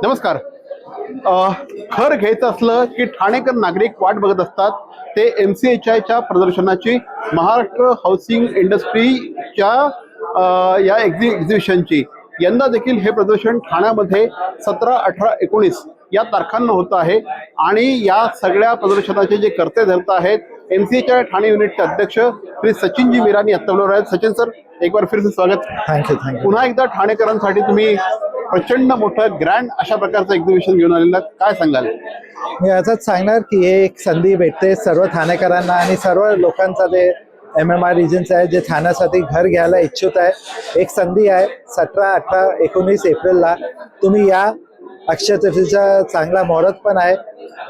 नमस्कार. घर घ्यायचं असलं की ठाणेकर नागरिक वाट बघत असतात ते MCHIच्या प्रदर्शनाची, महाराष्ट्र हाऊसिंग इंडस्ट्रीच्या या एक्झिबिशनची. यंदा देखील हे प्रदर्शन ठाण्यामध्ये 17, 18, 19 या तारखांना होत आहे आणि या सगळ्या प्रदर्शनाचे जे करते धरता आहेत MCHI ठाणे युनिटचे अध्यक्ष श्री सचिनजी मीरानी आत्ताबरोबर आहेत. सचिन सर, एक बार फिर से स्वागत. थँक्यू. पुन्हा एकदा ठाणेकरांसाठी तुम्ही प्रचंड मोठं ग्रँड अशा प्रकारचं एक्झिबिशन घेऊन आलेलं, काय सांगाल? मी असंच सांगणार की हे एक संधी भेटते सर्व ठाणेकरांना आणि सर्व लोकांचा जे MMR रिजन्स आहे जे ठाण्यासाठी घर घ्यायला इच्छुक आहे. एक संधी आहे. 17, 18, 19 एप्रिलला तुम्ही या. अक्षय तृतीयेचा चांगला मुहूर्त पण आहे.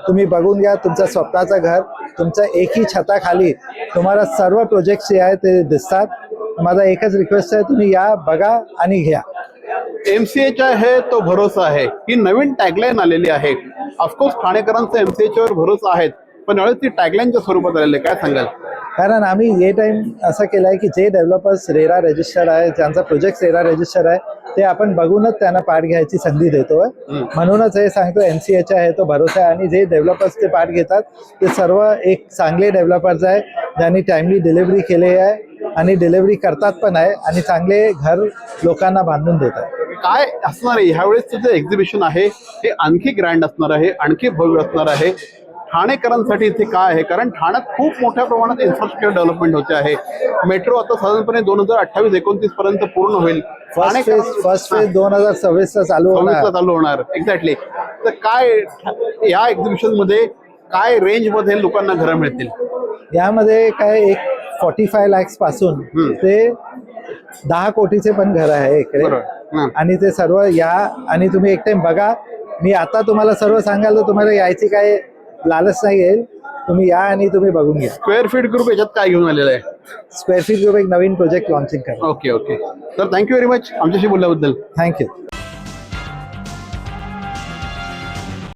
तुम्ही बघून घ्या तुमचं स्वप्नाचं घर तुमच्या एकही छताखाली तुम्हाला सर्व प्रोजेक्ट्स जे आहे ते दिसतात. माझा एकच रिक्वेस्ट आहे, तुम्ही या, बघा आणि घ्या. MCHI है तो भरोसा आहे ही नवीन टॅगलाईन आलेली आहे. ऑफकोर्स ठाणेकरांचा MCHI वर भरोसा आहे, पण यावेळेस ती टॅगलाईनच्या स्वरूपात आलेली, काय सांगाल? कारण आम्ही ये टाइम असं केलं आहे की जे डेव्हलपर्स रेरा रजिस्टर आहे, ज्यांचा प्रोजेक्ट रेरा रजिस्टर आहे, ते आपण बघूनच त्यांना पार्ट घ्यायची संधी देतोय. म्हणूनच हे सांगतो MCHI आहे तो भरोसा आहे. आणि जे डेव्हलपर्स ते पार्ट घेतात ते सर्व एक चांगले डेव्हलपर्स आहे ज्यांनी टाइमली डिलिव्हरी केली आहे आणि डिलिव्हरी करतात पण आहे आणि चांगले घर लोकांना बांधून देत आहे. काय असणार आहे ह्यावेळेसचं जे एक्झिबिशन आहे हे आणखी ग्रँड असणार आहे, आणखी भव्य असणार आहे. ठाणेकरांसाठी इथे काय आहे, कारण ठाण्यात खूप मोठ्या प्रमाणात इन्फ्रास्ट्रक्चर डेव्हलपमेंट होते आहे. मेट्रो आता साधारणपणे 2028-29 पर्यंत पूर्ण होईल. फर्स्ट फेज 2026 चालू होणार. एक्झॅक्टली. तर काय या एक्झिबिशन मध्ये काय रेंज मध्ये लोकांना घरं मिळतील? यामध्ये काय एक 45 लाख पासून ते 10 कोटीचे पण घर आहे इकडे. आणि ते सर्व या आणि तुम्ही एक टाइम बघा. मी आता तुम्हाला सर्व सांगाल तर तुम्हाला यायची काय लालच नाही येईल. तुम्ही या आणि तुम्ही बघून घ्या. स्क्वेअर फीट ग्रुप याच्यात काय घेऊन आलेलं आहे? स्क्वेअर फीट ग्रुप एक नवीन प्रोजेक्ट लॉन्चिंग करा. ओके. तर थँक्यू व्हेरी मच आमच्याशी बोलल्याबद्दल. थँक्यू.